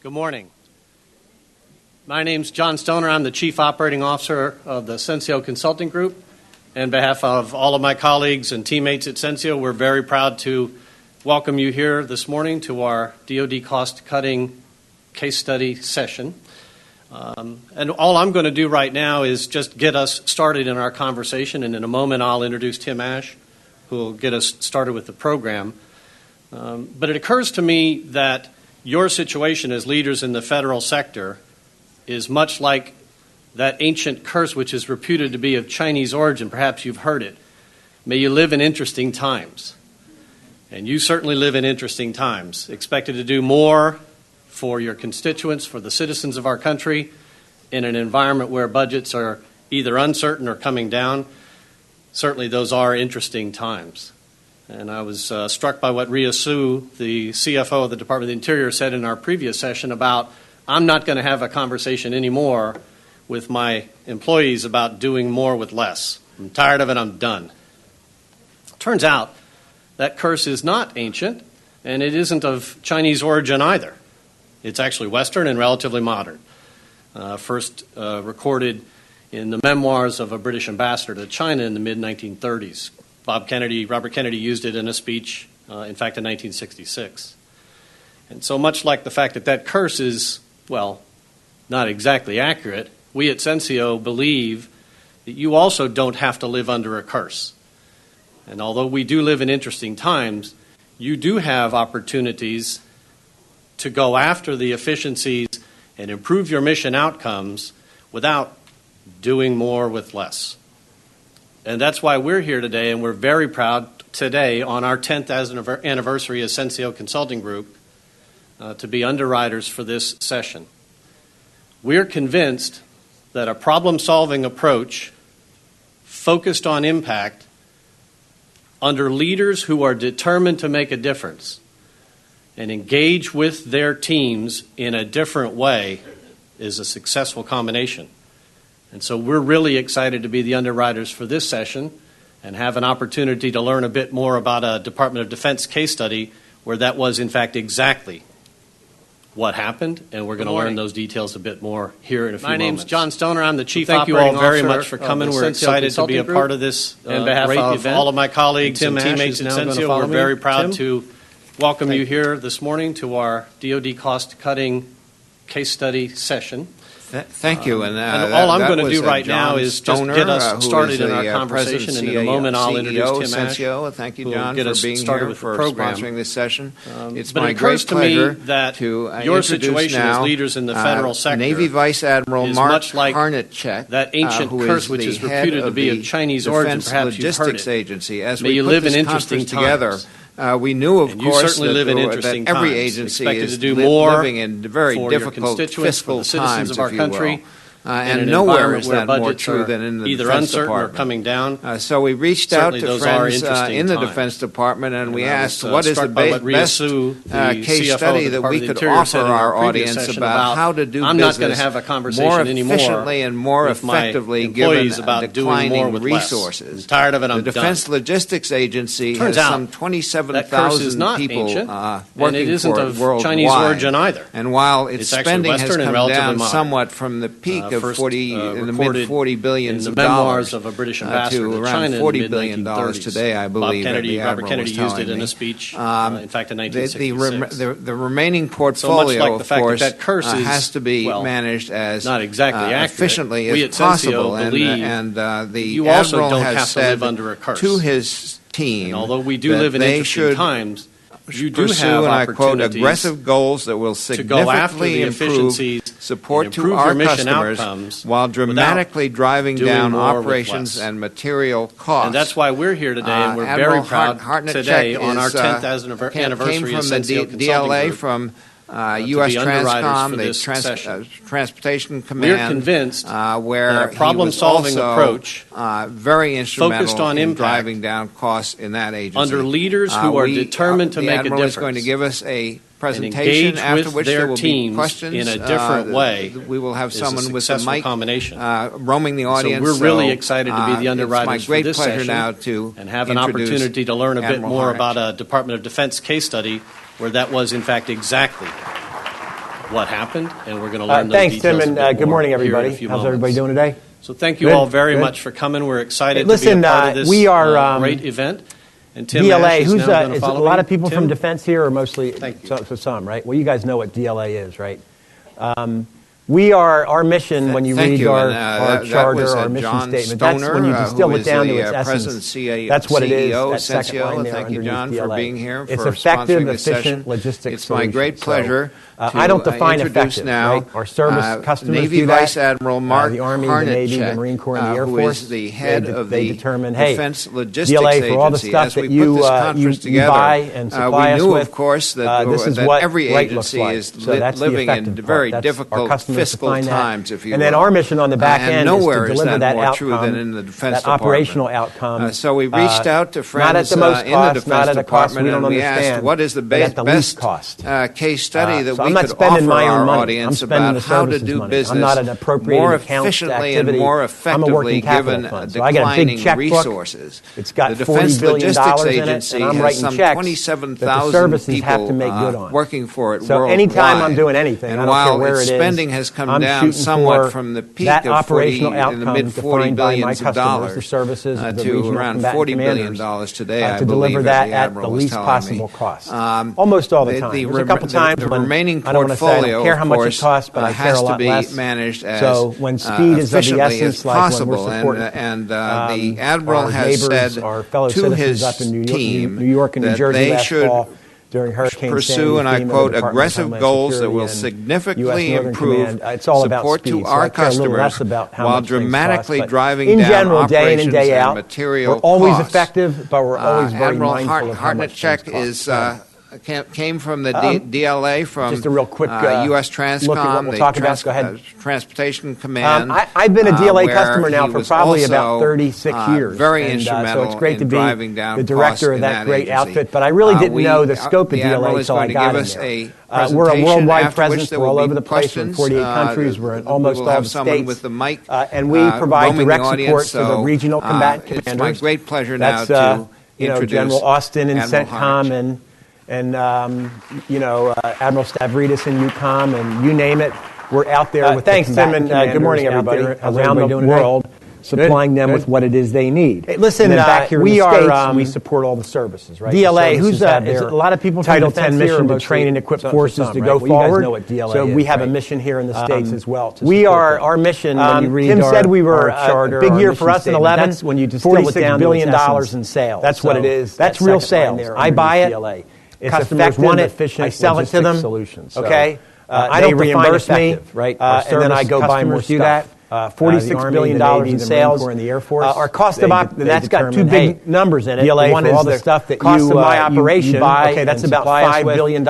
Good morning. My name's John Stoner. I'm the Chief Operating Officer of the Censeo Consulting Group. On behalf of all of my colleagues and teammates at Censeo, we're very proud to welcome you here this morning to our DoD cost-cutting case study session. And all I'm going to do right now is just get us started in our conversation, and in a moment I'll introduce Tim Ash, who will get us started with the program. But it occurs to me that your situation as leaders in the federal sector is much like that ancient curse which is reputed to be of Chinese origin. Perhaps you've heard it. May you live in interesting times. And you certainly live in interesting times, expected to do more for your constituents, for the citizens of our country, in an environment where budgets are either uncertain or coming down. Certainly those are interesting times. And I was struck by what Rhea Su, the CFO of the Department of the Interior, said in our previous session about, I'm not going to have a conversation anymore with my employees about doing more with less. I'm tired of it. I'm done. Turns out that curse is not ancient, and it isn't of Chinese origin either. It's actually Western and relatively modern. First recorded in the memoirs of a British ambassador to China in the mid-1930s. Robert Kennedy used it in a speech, in fact, in 1966. And so much like the fact that that curse is, well, not exactly accurate, we at Censeo believe that you also don't have to live under a curse. And although we do live in interesting times, you do have opportunities to go after the efficiencies and improve your mission outcomes without doing more with less. And that's why we're here today, and we're very proud today on our 10th anniversary as Censeo Consulting Group to be underwriters for this session. We're convinced that a problem-solving approach focused on impact under leaders who are determined to make a difference and engage with their teams in a different way is a successful combination. And so we're really excited to be the underwriters for this session and have an opportunity to learn a bit more about a Department of Defense case study where that was, in fact, exactly what happened, and we're going to learn those details a bit more here in a few moments. My name's John Stoner. I'm the Chief Operating Officer. Thank you all very much for coming. We're excited to be a part of this on behalf of all of my colleagues and teammates at Censeo. We're very proud to welcome you here this morning to our DoD cost-cutting case study session. Thank you. And all I'm going to do right now is just get us started in our conversation, and in a moment I'll introduce Tim Ash. Thank you, John, for being here, for sponsoring this session. It's my great pleasure that your situation as leaders in the federal sector Navy Vice Admiral Mark Harnitchek, that ancient curse which is reputed to be of Chinese origin. Perhaps you've heard it. Agency. As May we you put live this in interesting together. times. We knew, of course, that every agency is to do more living in very difficult fiscal for the citizens times of our country. And nowhere is that more true than in the either Defense uncertain Department. Or coming down. So we reached out to friends in the times. Defense Department, and we asked, was, what is the best case study that we could offer our audience about how to do business more efficiently and more effectively given declining resources. Tired of it, the Defense Logistics Agency has some 27,000 people working for it worldwide. And while its spending has come down somewhat from the peak of in the mid-$40 billion in the memoirs of a British ambassador to around $40 billion today, I believe. Robert Kennedy used it in a speech, in fact, in 1966. The remaining portfolio, of course, has to be well, managed as not exactly efficiently as possible. And the Admiral has said to his team although we do live in interesting times, you do pursue, have and I quote, aggressive goals that will significantly improve support to our customers while dramatically driving down operations and material costs. And that's why we're here today, and we're very proud today on our 10th anniversary of Censeo Consulting DLA Group, from U.S. Transcom, the Transportation Command. We're convinced where that a problem-solving approach very instrumental focused on in driving down costs in that agency. Under leaders who are determined to make a difference. The Admiral is going to give us a presentation after which there will be questions in a different way. We will have someone with a mic roaming the audience. So we're really excited to be the underwriters for this session now and have an opportunity to learn a bit more about a Department of Defense case study where that was, in fact, exactly what happened, and we're going to learn those thanks, details. Tim, and good morning, everybody. How's everybody doing today? So thank you all very much for coming. We're excited to be a part of this great event. And Tim DLA, is now is a lot of people from defense here, or mostly some, right? Well, you guys know what DLA is, right? We are, our mission, when you read our charter, our mission statement, that's when you distill it down to its essence. That's what it is, that second line there underneath DLA. For being here, it's effective, efficient logistics solution. It's my great pleasure I don't define effective, now, right? Our service customers Navy do that. Vice Admiral Mark the Army, the Navy, the Marine Corps, and the Air Force, who is the head of the determine, Defense Logistics DLA, Agency. for all the stuff that you buy and supply us we knew, with, of course, that, this is that what every agency like. is living in very difficult fiscal times, if you will. And then our mission on the back end is to deliver that more outcome, true than in the Defense that operational outcome. So we reached out to friends not at the most in cost, the Defense not at a cost Department, we don't and we understand, asked what is the but at the least best cost. case study that so we I'm not could spending offer my own our money. audience I'm spending about the how to services do money. business I'm not an appropriated more accounts efficiently activity. and more I'm a effectively working capital given fund. So I got a big declining checkbook. resources. It's got the $40 Defense billion Logistics in it, Agency and I'm has writing some checks 27,000 people have to make good on. working for it so worldwide. anytime I'm doing anything, and I don't while care where its it is, spending has come I'm down somewhat for from the peak that of 40 operational in the mid $40 billions of dollars the services, the to around $40 billion today, I to believe, deliver that as the at the Admiral was least telling possible me. cost. Almost all the time. There's a couple times the when remaining I don't want to say I don't care how much it costs, but I care a lot less. Has to be managed as so when speed is of the efficiently essence, as like possible, when we're and the Admiral has said our fellow to his up in team New York and New that Jersey they last should fall, during Hurricane pursue, Sandy, and I FEMA, quote, the Department of aggressive Homeland goals that Security will and significantly US improve Command. It's all about support speed, to so our I care a little customers less about how while much things dramatically cost, driving in down general, day in operations and day out, material we're always costs. effective, but we're always very Admiral mindful of how much things Harnitchek cost. came from the DLA, from just a real quick U.S. Transcom, look at what we'll talk about. Go ahead. Transportation Command. I've been a DLA customer now for probably about 36 years. Very instrumental so it's great in to driving be down the director of that great agency. outfit, but I really didn't know the scope of DLA until I got in there. We're a worldwide presence. We're all over the place. We're in 48 countries. We're in almost all the states. With the mic, and we provide direct support to the regional combatant commanders. It's my great pleasure now to introduce General Austin in CENTCOM and Admiral Stavridis in EUCOM, and you name it, we're out there with thanks, Tim, and good morning, everybody. Around the world, supplying them with what it is they need. Hey, listen, back here we in the States, are, we support all the services, right? DLA, who's a lot of people from Title Defense 10 here mission to mostly train and equip forces to right? go Well, forward. You guys know what DLA so is, we have a right? mission here in the States as well. We are, our mission, when you read Tim said we were charter, a big year for us in 11. That's when you distill it down to its essence. in sales. That's what it is. That's real sales. I buy it. Customers want it. I sell it to them. Solutions. Okay. I don't reimburse me, right? And then I go buy more stuff. $46 billion in sales. And the Air Force. Our cost of that's got two big numbers in it. DLA One for is all the the stuff that cost you of my operation. you buy. Okay, that's and about $5 billion.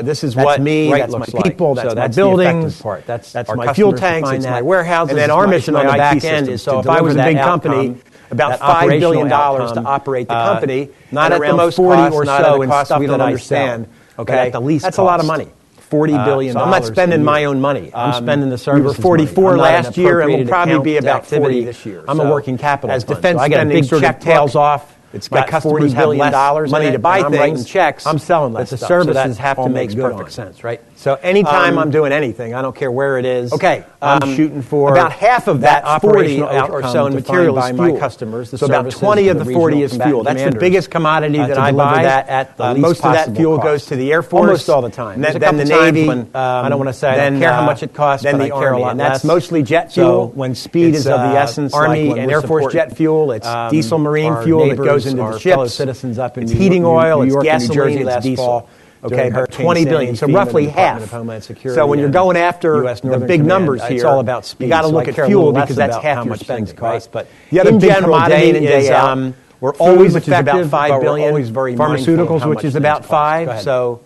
This is that's what me. right That's my looks like. people. So That's my buildings. part. That's our my fuel customers tanks. define It's that. my warehouses. And then our mission on the back end is so if I was a big company, about $5 billion to operate the company, not at the most 40 or so in stuff that I understand. Okay, at the least that's a lot of money. $40 billion. So I'm not spending my own money. I'm spending the We were services 44 money. last year, and we'll probably be about activity 40 this year. I'm a working capital as fund. defense So I got a spending big sort check of tails off. It's My got customers $40 have billion less money to buy and I'm writing things. checks. I'm selling less But the stuff. services So that have to all make makes good perfect on it. sense, right? So anytime I'm doing anything, I don't care where it is. Okay, I'm shooting for about half of that that 40 operational or so in outcome material defined is by fuel. my customers, the So about services 20 of to the the 40 regional is fuel. combatant That's the commanders, biggest commodity that to I deliver buy. that at the least Most of that possible fuel cost. goes to the Air Force. Almost all the time. Then There's a the couple times Navy. when, I don't want to say I don't then, care how much it costs, then but the I care a Army, lot and that's less. mostly jet So fuel. when speed is of the essence, Army like when and we're Air Force supporting, jet fuel, it's diesel marine fuel that goes into the fellow ships. citizens up in It's New heating York, oil, New it's York and New gasoline, Jersey it's last diesel. fall. Okay, About $20 billion, so roughly half. So when you're going after the big numbers here, it's all about speed. You got to So look I at care a fuel little because less that's about half how your much spending, things right? cost. But The other in big general, commodity day in and day is, out, we're food, always which is effective, about 5 but we're billion. always very mindful of Pharmaceuticals, how which much is things about cost. 5. Go ahead. So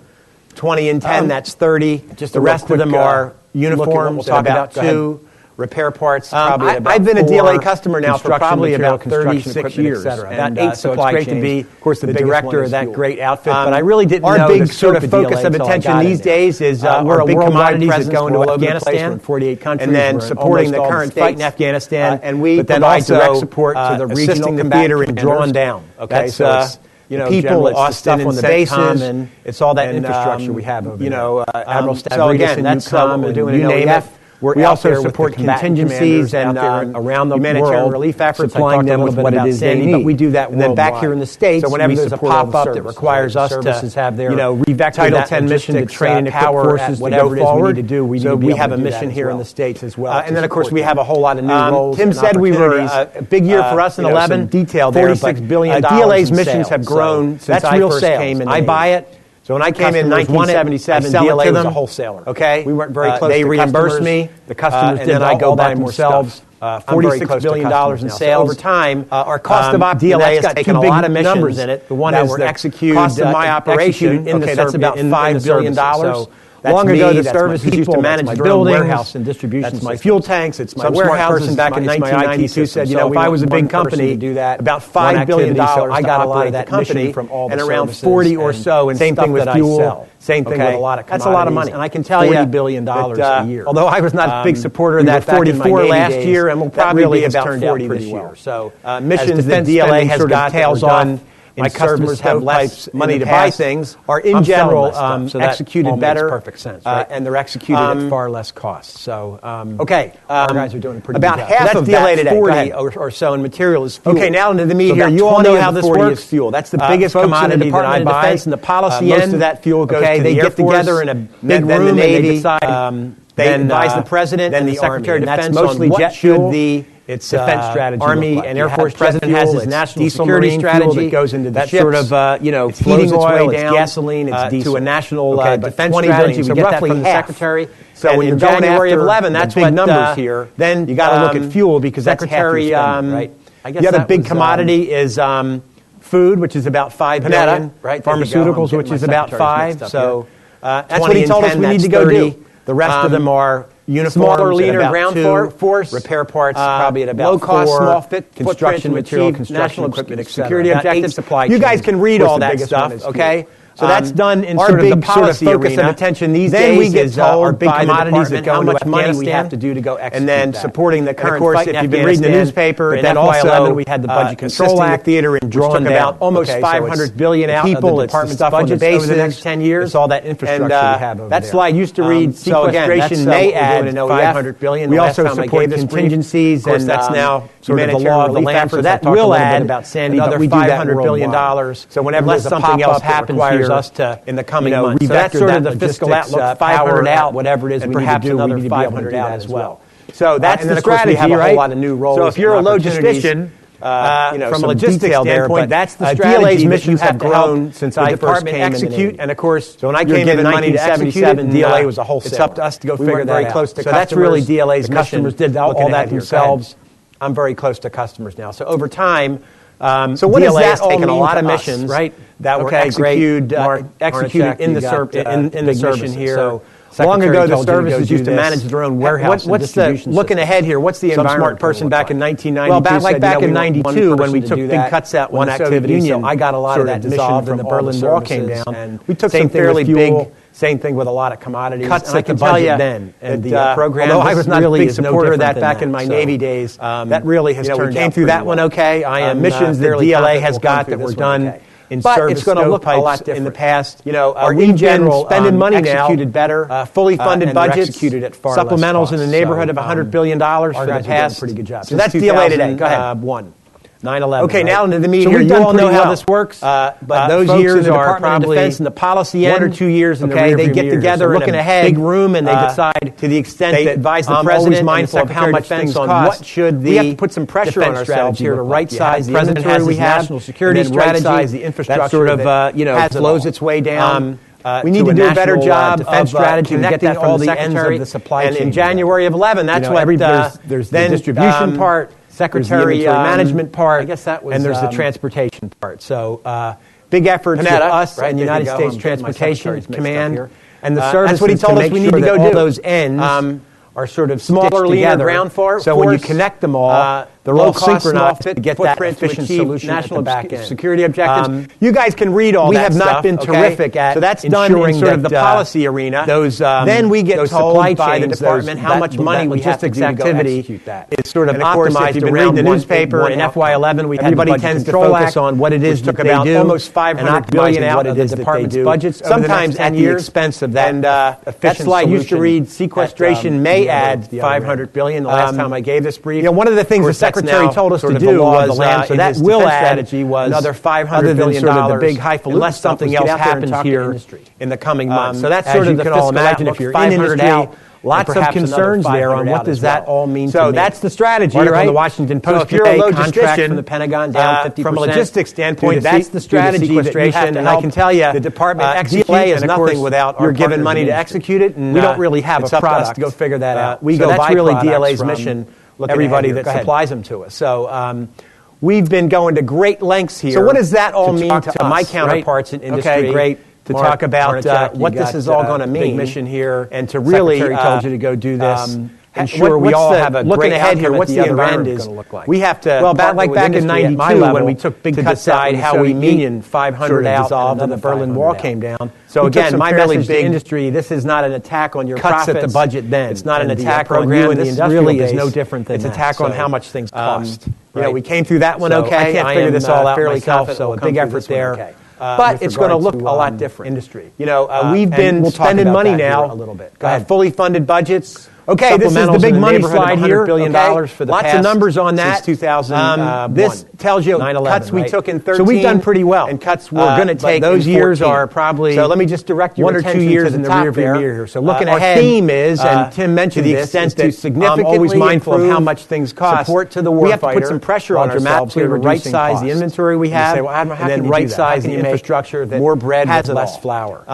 20 and 10, that's 30. Just The a real rest of them quick, are look at what we'll uniforms talk at about about. Go 2. Repair parts, probably about I've been a 4. DLA customer now for probably about 36 years. About 8 so it's supply great to chains. be, Of course, the biggest director one of is that fuel. great outfit. But I really didn't Our know big the sort of focus DLA of until I attention got in these there. days is We're our a big worldwide commodities presence. that go We're into all over the place. Afghanistan. We're in 48 countries. And then We're in supporting the almost all current the fight in states. Afghanistan. And we but then provide also direct support to the regional assisting the combatant theater in commanders. drawing down. Okay, That's, so it's people, it's stuff on the bases, it's all that infrastructure we have over there. Admiral so again, that's what we're doing in OEF. We also support contingencies and around the humanitarian world, relief efforts. supplying them with what it is they need. But we do that and then back here in the States, so whenever there's a pop-up that requires us to have their revector Title that 10 mission to train and power forces whatever to go forward. We need to do. We so need to we have a do mission here in the States as well. And then, of course, we have a whole lot of new roles. Tim said we were a big year for us in 11. Detail there, $46 billion. DLA's missions have grown since I first came in. I buy it. So when I came in 1977, DLA was a wholesaler. Okay, we weren't very close. They to reimbursed me. The customers did did all by themselves. $46 billion in sales. Over time, our cost of DLA has taken a lot of numbers in it. The one that is were the executed, cost of my operation. In the that's about $5 billion. So long ago, the services used to manage my buildings, warehouse and distribution. That's my fuel tanks. It's my Some warehouses. Back in 1992 said, if I was a big company, do that, about $5 billion. I got a lot of that company from all the and around 40 or so. Same thing with fuel. Same thing with a lot of commodities. That's a lot of money. And I can tell you, $40 billion a year. Although I was not a big supporter of that 44 last year, and we'll probably be about 40 this year. So missions that DLA has got tails on. My customers have less money to buy things, are in general executed better, perfect sense, and they're executed at far less cost. So, okay, our guys are doing a pretty about good job. half So of DLA that today. 40 or so in material is fuel. Okay, now into the meat so here. You all know how this works. Is fuel. That's the biggest commodity that I buy. And the policy most of that fuel goes to they the Air get Force, together in a big room the Navy, and they decide. They advise the president then and the Secretary of Army. Defense That's mostly on what jet should fuel. the It's defense strategy Army look like. and Air Force President jet has fuel, his it's national diesel security marine strategy fuel that goes into the that ships. sort of It's flows heating its way oil, down it's gasoline, it's diesel. to a national defense 20 strategy. billion, so We get that roughly from the half. Secretary. So And when in you're going January after of 11, that's the big what, numbers here, then you got to look at fuel because that's half your Secretary, spending, right? I guess The other that big was, commodity is food, which is about $5 billion. Right, there you go. Pharmaceuticals, I'm which getting is my about secretaries 5. mixed up So that's what he told us we need to go 30. do. The rest of them are Smaller, uniforms leaner at about ground 2, force, repair parts probably at about low cost, 4, small fit, construction material, construction national equipment, etc. security About 8 objectives. supply You guys chains. can read Of course, all the that biggest stuff, one is okay? fuel. So that's done in our sort of big the policy sort of focus arena. of attention these then days we get is told our big by the commodities that department go how into much money we Afghanistan, have to do to go execute and then that. supporting the And current of course, fight if in you've been reading the Afghanistan, newspaper, but in then FY11 we had the Budget Control Control Act, Theater and drawn took down about almost okay, so $500 billion out people, of the it's the department's stuff on the budgets bases over the next 10 years. It's all that infrastructure we have over that there. slide used to read So again, sequestration that's may what we're add doing in OEF. $500 billion. We The also last time I support gave this brief. contingencies, Of course, and that's now sort of the humanitarian law of the relief land. efforts. So that I talked a will little bit add about Sandy, another but we do that $500 billion. worldwide. So whenever Unless there's a something else pop-up that happens requires here us to, in the coming months. So that's revector sort of that the fiscal logistics, outlook, power 500 out, whatever it is and we need perhaps to do, another we need to be able to 500 do that out as as well. well. So that's And the then, of course, strategy, we have a right? whole lot of new roles So if you're a and logistician, from some a logistics detail there, standpoint, but that's the DLA's strategy that missions you have have to help grown since the I first department came in the execute. Navy. And of course, So when I you're came in given money to 1977, execute it, DLA was a wholesaler. It's up to us to go We figure weren't that very out. close to So that's really DLA's The mission. customers did all Looking that at here, themselves. I'm very close to customers now. So over time, So what does DLA that has all taken a mean lot to of us, missions right? that were Okay, great. executed in the service here. So long Secretary ago, the told you to go services do used to this. manage their own warehouse and What's distribution looking systems. ahead here? What's the Some environment smart person back in 1992 Well, back in said, '92 when we to took do big that, cuts out when one the activity, Soviet Union so I got a lot of that dissolved mission when the from all Berlin the Wall came services, down. and We took same some thing fairly with big, fuel, same thing with a lot of commodities. cuts and I at the can tell budget you then, and the program. although I was not a really big is no supporter of different that than back in my So, Navy days, that really has turned out. We came through that one okay. I am missions that fairly DLA confident has we'll come got through that were this one done okay. in But service it's going to look a lot stovepipes in the different. past. Are in general spending money executed now, better, fully funded and they're budgets, executed at far less supplementals in the cost. neyborhood So, of $100 billion our for guys the are doing a past. pretty good job. So that's DLA today. Go ahead. 9/11. Okay, right? now into the meat so here. We've You done all know pretty how well. this works. But those folks years in the are Department of probably Defense and the policy 1 end, or 2 years in the okay, rearview they get mirror. together So in looking a ahead, big room and they decide to the extent they that advise the I'm president always and mindful the of how Secretary much of Defense things on cost. what should We have the to put some pressure on defense ourselves strategy here to look like. right-size The the president inventory has we his have, national security and then strategy right-size the that infrastructure sort of that flows its way down. We need to do a better job defense of strategy to get connecting that from all the the ends Secretary. of the supply And chain. in January of 11, that's what there's the then distribution part, Secretary inventory management part, I guess that was, and there's the transportation part. So big efforts with us and the United States Transportation Command and the services that's what he told to us make we need sure to that go all do. those ends are sort of smaller, leaner ground force. So when you connect them all, they're all synchronized to get that efficient solution national security objectives. You guys can read all that stuff. We have not been terrific at so that's done in sort of the policy arena. Then we get told by the department how much money we have to do to go execute that. It's sort of optimized around the newspaper. In FY11, we had everybody tends to focus on what it is that they do. Almost $500 billion out of the department's budgets. Sometimes at the expense of that. And that slide used to read sequestration may add $500 billion. The last time I gave this brief. One of the things the Secretary told us to do was, so that will add another $500 billion, the big highfalutin, unless something else happens here in the coming months. So that's sort of the fiscal outlook. If you're in industry, lots of concerns there on what does that all mean to me. So that's the strategy, right? The Washington Post, if you're a logistician, from the Pentagon down 50%. From a logistics standpoint, that's the strategy that you have to, and I can tell you, the department DLA is nothing without you're given money to execute it, and we don't really have a product to go figure that out. We go buy really DLA's mission. Everybody that supplies them to us. So we've been going to great lengths here. So what does that all mean to my counterparts in industry? Okay, great. To talk about what this is all going to mean. Big mission here, and to really Secretary told you to go do this. Ensure we all have a great outcome here. What's the environment going to look like? We have to, well, back in '92 when we took big cuts decide how we meet 500 dissolved and the Berlin Wall came down. So again, my message to industry: this is not an attack on your cuts profits at the budget. Then it's not an attack on you and the industrial base. Really is no different than it's an attack on how much things cost. We came through that one okay. I can't figure this all out fairly myself. So a big effort there. But it's going to look a lot different. Industry. We've been spending money now. A little bit. Fully funded budgets. Okay, this is the big money slide here. $100 billion for the lots of numbers on that. Since 2001. This tells you cuts we took in 13. So we've done pretty well. And cuts we're going to take those in years are probably. So let me just direct your 1 or 2 years in the rear view mirror here. So looking ahead, our theme is, and Tim mentioned to the extent that significantly always mindful of how much things cost. Support to the warfighter. We have to put some pressure on ourselves to right size the inventory we have, and then right size the infrastructure that more bread with less flour.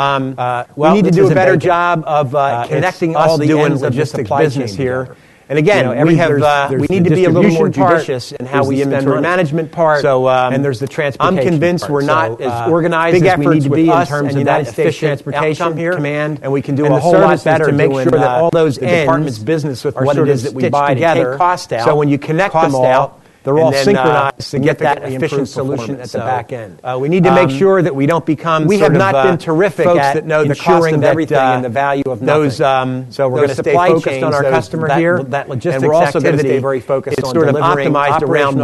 We need to do a better job of connecting all the ends of the supply chain here. And again, we need to be a little more judicious in how we inventory management part. So, and there's the transportation. I'm convinced we're not as organized as we need to be in terms of that efficient transportation command, and we can do a whole lot better to make sure that all those ends, the department's business with what it is that we buy together, take cost out. So when you connect them all, they're all synchronized to get that efficient solution at the back end. We need to make sure that we don't become. We have not been terrific folks that know the cost of everything and the value of nothing. So we're going to stay focused on our customer here, that logistics and we're also going to stay very focused on sort of optimized around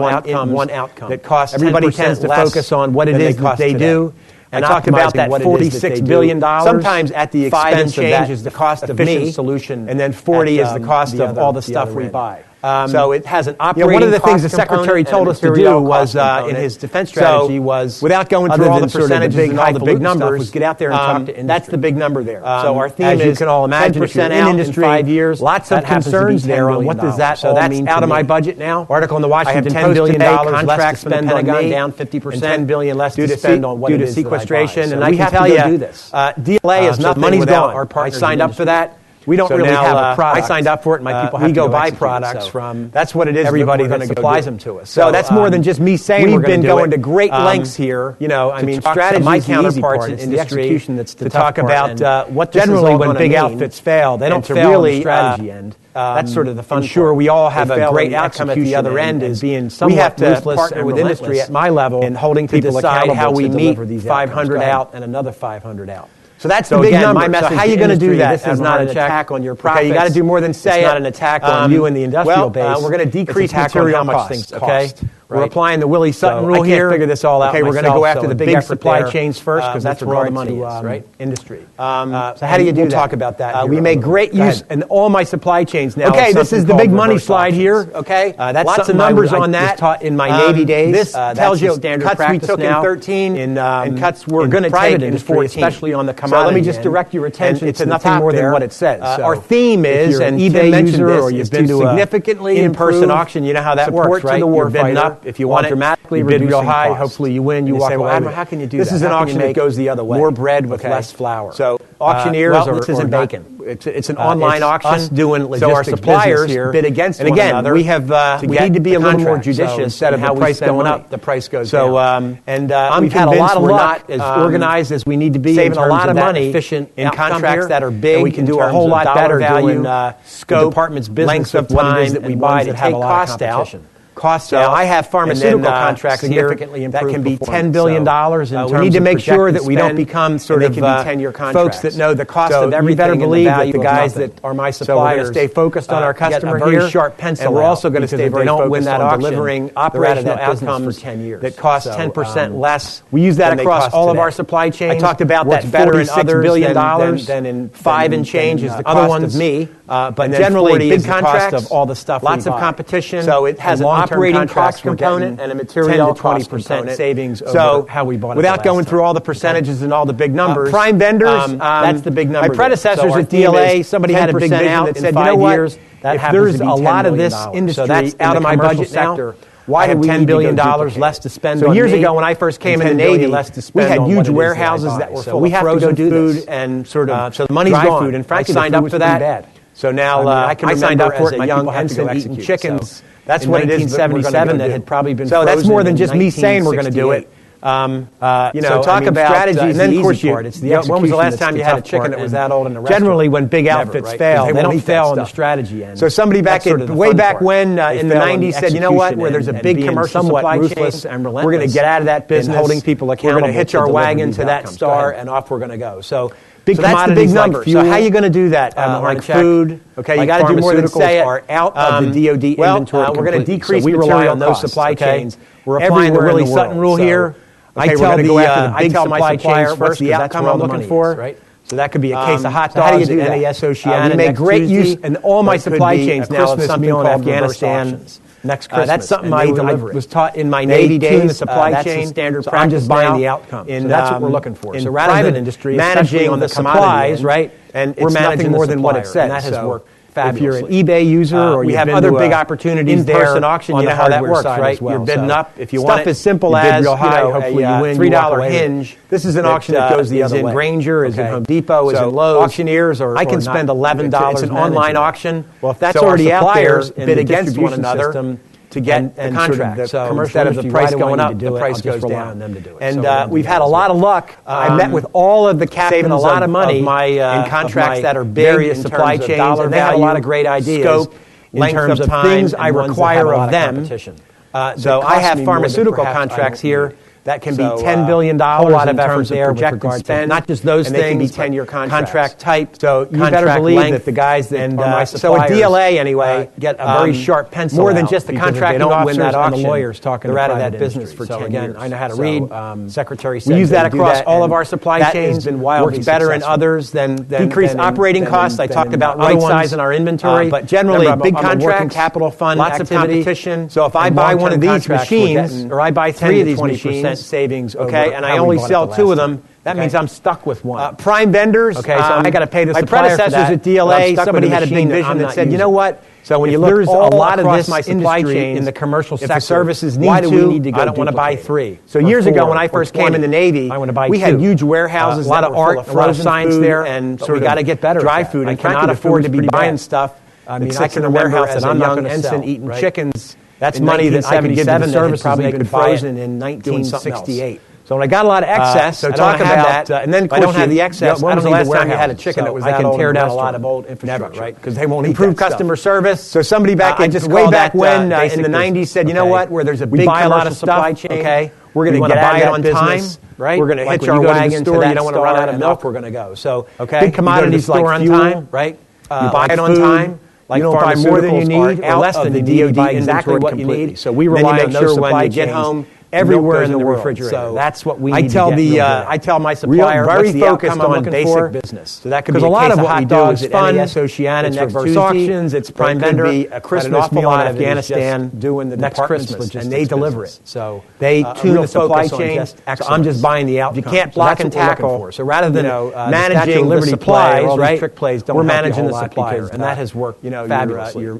one outcome that costs. Everybody tends to focus on what it is that they do. And I talk about that $46 billion. Sometimes at the expense of that is the cost of me, solution, and then 40 is the cost of all the stuff we buy. So it has an operating one of the things the Secretary told us to do was in his defense strategy was, without going through all the percentages and all the big numbers, was get out there and talk to industry. That's the big number there. So our theme is, you can all imagine, 10% out in 5 years. Lots of concerns there on what does that all mean. So that's out of my budget now. Article in the Washington Post today, contracts spend on Pentagon down 50%, and $10 billion less to spend on what it is sequestration. And I can tell you, DLA is nothing. Money's gone. I signed up for that. We don't really have a product. I signed up for it, and my people have to go buy products from. That's what it is. Everybody that supplies them to us. So that's more than just me saying we've been going to great lengths here. I mean, strategy. My counterparts in industry that's to talk about what generally when big outfits fail, they don't fail on the strategy end. That's sort of the fun. Ensure we all have a great outcome at the other end. Is being somewhat ruthless and with industry at my level and holding people accountable how we meet 500 out and another 500 out. So that's the big number. My message how are you going to do that? This is not an attack on your profits. Okay, you got to do more than say it's not an attack on you and the industrial base. We're going to decrease material costs. Okay, we're applying the Willie Sutton rule here. I can't figure this all out. Okay, we're going to go after the big supply chains first because that's where all the money is, right? Industry. So how do you do that? We'll talk about that. We make great use in all my supply chains now. Okay, this is the big money slide here. Okay, that's lots of numbers on that. Taught in my Navy days. This tells you cuts we took in 13 and cuts we're going to take in 14, especially on the commodity. So let me just direct your attention. It's nothing more than what it says. Our theme is, and even mentioned this, or you've been to significantly in-person auction. You know how that works, right? To the warfighter. up. If you want dramatically bid real high, hopefully you win. You walk away. Admiral, how can you do that? This is an auction that goes the other way. More bread with less flour. So auctioneers this isn't bacon. It's an online auction. Us doing logistics. So our suppliers bid against one another. And again, we need to be a little more judicious instead of the price going up. The price goes down. And we've had a lot of luck as organized as we need to be, saving a lot of money efficient in contracts that are big. We can do a whole lot better doing scope, department's business of what it is that we buy to take cost out. So I have pharmaceutical contracts here that can be $10 billion in terms of we need to make sure that we don't become sort of folks that know the cost of everything. You better believe that the guys that are my suppliers we're going to stay focused on our customer here. Very sharp pencil, and we're also going to stay very focused on delivering operational outcomes for 10 years that cost 10% less. We use that across all of our supply chains. I talked about that better in others than in 5 and change is the cost of me. But generally, big contracts of all the stuff. Lots of competition. So it has an operating cost component and a material 10 to 20% savings over how we bought it. Without going through all the percentages and all the big numbers, prime vendors, that's the big number. My predecessors at DLA, somebody had a big vision that said, you know what, if there's a lot of this industry, that's out of my budget now. Why have $10 billion less to spend? So years ago, when I first came in the Navy, we had huge warehouses that were full of frozen food and sort of so the money's gone. Food, and frankly, I signed up for that. So now I signed up for it. My young ensign eating chickens. That's what it is. 1977 that had probably been. So that's more than just me saying we're going to do it. So talk about strategy, and then of course it's the execution. When was the last time you had a chicken that was that old in a restaurant? Generally, when big outfits fail, they don't fail on the strategy end. So somebody way back when in the 90s said, you know what, where there's a big commercial supply chain, we're going to get out of that business, holding people accountable. We're going to hitch our wagon to that star, and off we're going to go. So big commodities, that's the big number. So how are you going to do that? Like food, you got to do more than say it. Are out of the DoD inventory. We're going to decrease material on those supply chains. We're applying the Willie Sutton rule here. I tell my supplier what's the outcome I'm looking for. Right? So that could be a case of hot dogs. How do you do that? NAS Oceana. We make great use, and all my supply chains now of something called Afghanistan. Next Christmas. That's something I was taught in my Navy days. The supply chain standard. So I'm just buying the outcome. That's what we're looking for. So rather than industry, managing on the supplies, right? And we're managing more than what it says. And that has worked. If you're an eBay user or we have other big opportunities there in-person auction, you know how that works, right? You're bidding up. If you want it, stuff as simple as hopefully you win $3 hinge. This is an auction that goes the other way. Is in Granger, is in Home Depot, is in Lowe's. Auctioneers I can spend $11. It's an online auction. Well, if that's already out there, bid against one another to get the contract. So instead of the price going up, the price goes down. And we've had a lot of luck. I met with all of the captains saving a lot of money in contracts that are big, various supply chains, and they have a lot of great ideas. Scope, in terms of things I require of them. So I have pharmaceutical contracts here that can be $10 billion, a lot of effort there, projected spend, not just those things, can be 10-year contract type. So you better believe that the guys that are my suppliers, so at DLA anyway, get a very sharp pencil more than just the contracting officers and the lawyers talking. They're out of that business for 10 years. I know how to read. Secretary said we use that across all of our supply chains. Works better in others than decrease operating costs. I talked about right size in our inventory, but generally big contract, capital fund, lots of competition. So if I buy one of these machines, or I buy 10 of these machines, savings, okay, and I only sell 2 of them, that means I'm stuck with one. Prime vendors, okay, so I got to pay the supplier for that. My predecessors at DLA, somebody had a big vision that said, you know what, so when you look a lot of this my supply chain in the commercial sector, if the services need to, I don't want to buy 3. So years ago when I first came in the Navy, we had huge warehouses, a lot of art, a lot of science there, and so we got to get better dry food. I cannot afford to be buying stuff that sits in a warehouse that I'm not going to sell. Eating chickens. That's money that I could give to the services probably been frozen in 1968. So when I got a lot of excess, so talk about that, and then of course I don't have the excess. When was the last time you had a chicken that was that old? I can tear down a lot of old infrastructure, right? Because they won't improve customer service. So somebody way back when in the 90s said, you know what, where there's a big commercial supply chain, okay, we're going to get out of that business, right? We're going to hitch our wagon to that. You don't want to run out of milk. We're going to go. So big commodities like fuel, right? You buy it on time. Like you don't buy more than you need or less than the DoD exactly what you need. So we rely on those supply chains. When you get home, everywhere in the refrigerator. So that's what we need to get. I tell my supplier, very focused on basic business. So that could be a lot of what we do is fun. Oceana, next reverse auctions, it's prime vendor. A Christmas meal in Afghanistan doing the next Christmas, and they deliver it. So they tune the supply chain. So I'm just buying the outcome. You can't block and tackle. So rather than managing the supplies, right? We're managing the supplier, and that has worked fabulously.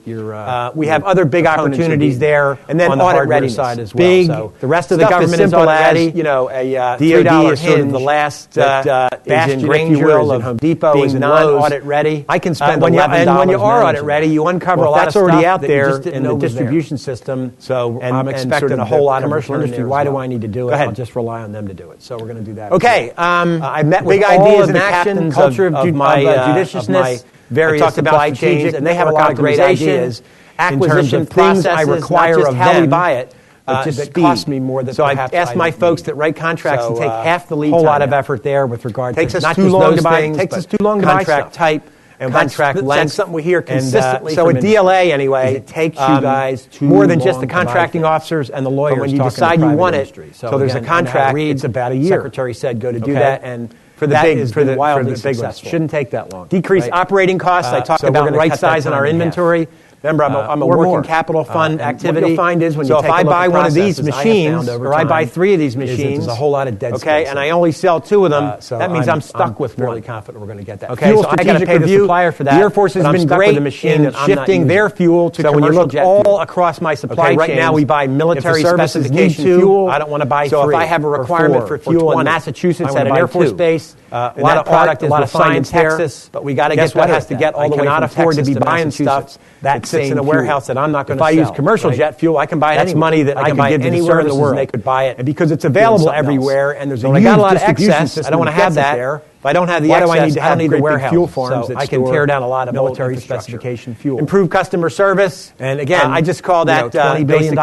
We have other big opportunities there, and then audit readiness side as well. Big, the rest of the government is simple as a $3 is sort of the last bastion, if you will, of Home Depot is non-audit ready. I can spend $11 and when you are audit ready, you uncover a lot of stuff already out there in the distribution system. So I'm expecting a whole lot of commercial industry. Why do I need to do it? I'll just rely on them to do it. So we're going to do that. Okay, I met with big ideas in action, culture of my judiciousness, various supply chains, and they have a lot of great ideas. Acquisition processes, I require of how we buy it. That costs me more than so I asked my folks that write contracts and take half the lead time. A whole lot of effort there with regard to not just those things, takes us too long to buy contract type and contract length. That's something we hear consistently. So at DLA anyway, it takes you guys more than just the contracting officers and the lawyers. When you decide you want it, so there's a contract. It's about a year. Secretary said go to do that, and for the big, for the wildly successful, shouldn't take that long. Decrease operating costs. I talked about right size in our inventory. Remember, I'm a working capital fund activity. What you'll find is when you take a look at processes, if I buy one of these machines, or I buy 3 of these machines, there's a whole lot of dead space. And I only sell 2 of them, that means I'm stuck with fairly confident we're going to get that. Okay, so I got to pay the supplier for that. The Air Force has been great in shifting their fuel to commercial jet fuel. So when you look all across my supply chain, right now we buy military specification fuel. I don't want to buy 3. So if I have a requirement for fuel in Massachusetts at an Air Force base, a lot of product, a lot of science in Texas, but we got to get what has to get all the way from Texas to Massachusetts. I cannot afford to be buying stuff that sits in a warehouse that I'm not going to sell. If I use commercial jet fuel, I can buy it anywhere. That's money that I can give to the services and they could buy it. And because it's available everywhere and there's a huge distribution system, I don't want to have that. If I don't have the excess, I don't need the warehouse. Fuel farms so I can tear down a lot of military specification fuel. Improve customer service. And again, I just call that $20 billion.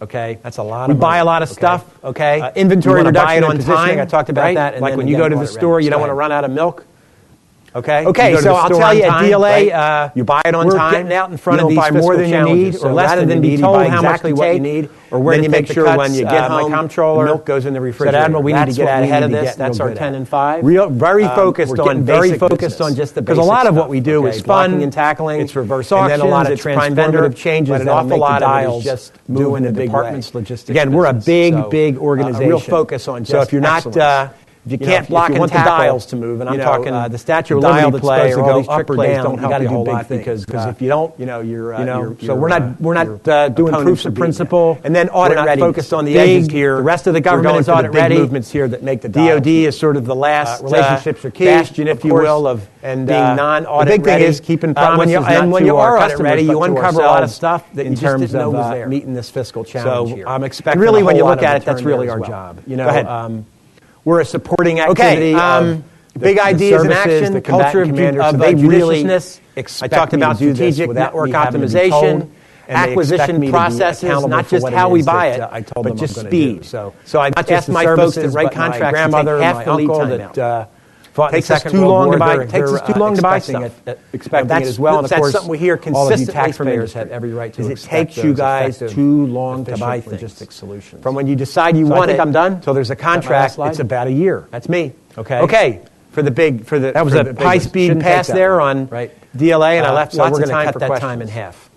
Okay, that's a lot of money. We buy a lot of stuff. Okay, inventory reduction on time. I talked about that. Like when you go to the store, you don't want to run out of milk. Okay, so I'll tell you at DLA, you buy it on time. We're getting out in front of these buy more than you need, or less than be told how much what you need, or where to make sure when you get home, milk goes in the refrigerator. Said, Admiral, we need to get out ahead of this. That's our 10 and 5. Very focused on just the basics. Because a lot of what we do is fun and tackling. It's reverse auctions. And then a lot of transformative changes. An awful lot of it is just doing the department's logistics. Again, we're a big organization. Real focus on just. So if you're not. If you can't block and tackle, the dials to move, and I'm talking the Statue of Liberty play or all these up or down, don't help you a whole lot because if you don't, so we're not doing proofs of principle, and then audit ready. Focused on the edges here. The rest of the government is audit ready. Movements here that make the DoD is sort of the last relationships are key, bastion, if you will, of and being non-audit ready. The big thing is keeping promises. And when you are audit ready, you uncover a lot of stuff that in terms of meeting this fiscal challenge here. So I'm expecting really, when you look at it, that's really our job. Go ahead. We're a supporting activity. Big ideas in action, the culture of judiciousness. I talked about strategic network optimization, acquisition processes, not just how we buy it, but just speed. So I've asked my folks that write contracts to take half the lead time out. Takes us too long to buy stuff. Expecting it as well. And of course, something we hear consistently taxpayers have every right to. It takes you guys too long to buy logistics solutions. From when you decide you want it, I'm done. So there's a contract. It's about a year. That's me. Okay. That was a high-speed pass there on DLA, and I left lots of time for questions. We're going to cut that time in half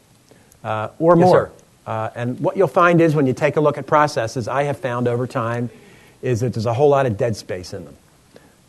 or more. And what you'll find is when you take a look at processes, I have found over time is that there's a whole lot of dead space in them.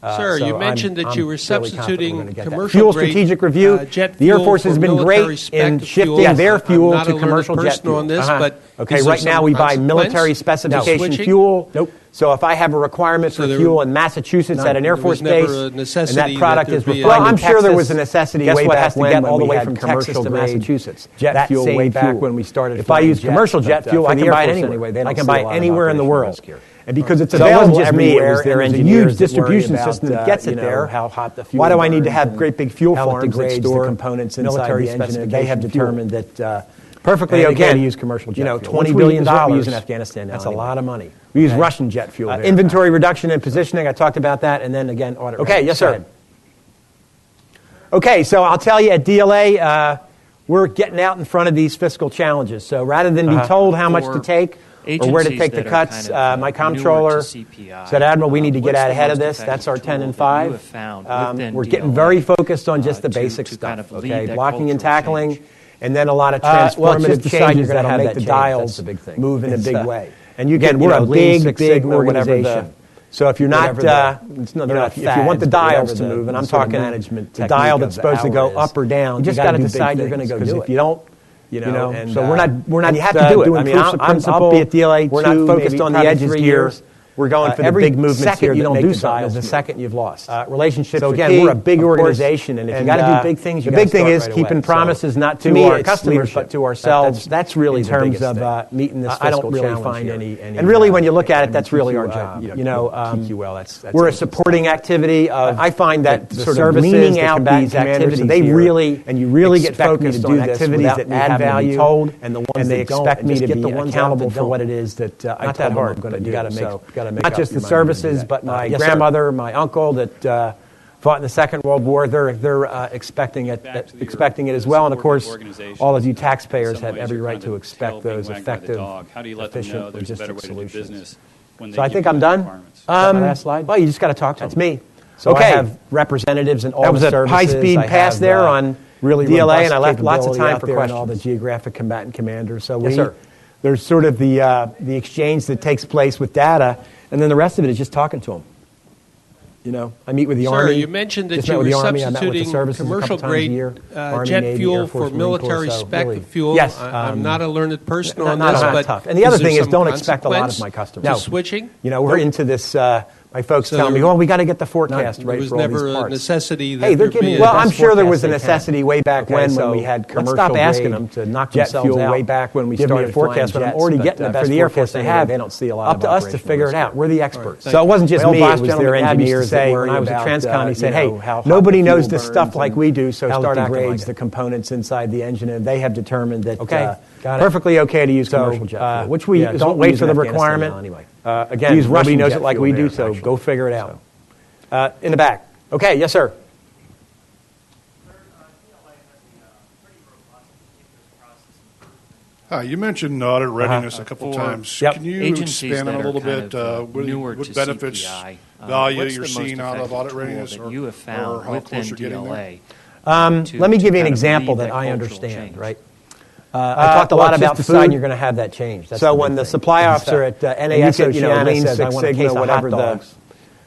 Sir, you mentioned that you were substituting commercial fuel strategic review. The Air Force has been great in shifting their fuel to commercial jet fuel. On this, but okay, right now we buy military specification fuel. Nope. So if I have a requirement for fuel in Massachusetts at an Air Force base, and that product is refined in Texas, well, I'm sure there was a necessity way back when all the way from Texas to Massachusetts. Jet fuel way back when we started. If I use commercial jet fuel, I can buy it anywhere. I can buy it anywhere in the world. And because it's available everywhere, there's a huge distribution system that gets it there. How hot the fuel? Why do I need to have great big fuel farms that store the components inside the engine? They have determined that perfectly okay to use commercial jet fuel. $20 billion we use in Afghanistan. That's a lot of money. We use Russian jet fuel. Inventory reduction and positioning. I talked about that, and then again audit. Okay, yes, sir. Okay, so I'll tell you at DLA, we're getting out in front of these fiscal challenges. So rather than be told how much to take or where to take the cuts. My comptroller said, Admiral, we need to get out ahead of this. That's our 10 and 5. We're getting very focused on just the basic stuff, okay? Blocking and tackling, and then a lot of transformative changes that'll make the dials move in a big way. And again, we're a big organization. So if you're not, if you want the dials to move, and I'm talking the dial that's supposed to go up or down, you just got to decide you're going to go do it. If you don't, and so we're not. You have to do it. I mean, I'll be at DLA. We're not focused on the edges here. We're going for the big movements here. You don't do dials. The second you've lost relationships. So again, we're a big organization, and if you got to do big things, the big thing is keeping promises not to our customers but to ourselves. That's really in terms of meeting this fiscal challenge. I don't really find any. And really, when you look at it, that's really our job. We're a supporting activity. I find that sort of leaning out these activities, they really and you really get focused on activities that add value, and the ones they expect me to be accountable for what it is that I told them I'm going to do. Not just the services, but my grandmother, my uncle that fought in the Second World War. They're expecting it as well. And of course, all of you taxpayers have every right to expect those effective, efficient logistics solutions. So I think I'm done. Last slide. Well, you just got to talk to them. That's me. So I have representatives and all the services. That was a high-speed pass there on really DLA, and I left lots of time for questions. All the geographic combatant commanders. So there's sort of the exchange that takes place with data. And then the rest of it is just talking to them. I meet with the Army. You mentioned that you were substituting commercial-grade jet fuel for military spec fuel. Yes. I'm not a learned person on this, but tough. And the other thing is don't expect a lot of my customers. No. Switching? We're into this... my folks tell me, we got to get the forecast right for all these parts. There was never a necessity that they're giving. Well, I'm sure there was a necessity way back when we had commercial grade. Stop asking them to knock jet fuel way back when we started forecast. But I'm already getting the best for the Air Force they have. They don't see a lot. Up to us to figure it out. We're the experts. So it wasn't just me. It was their engineers. When I was at Transcom, he said, "Hey, nobody knows this stuff like we do. So start degrades the components inside the engine, and they have determined that perfectly okay to use commercial jet fuel, which we don't wait for the requirement anyway. Again, nobody knows it like we do, so go figure it out. In the back. Okay, yes, sir. You mentioned audit readiness a couple times. Can you expand on a little bit what benefits, value you're seeing out of audit readiness or how close you're getting there? Let me give you an example that I understand, right? I talked a lot about food. You're going to have that change. So when the supply officer at NAS Oceana says, I want a case of hot dogs,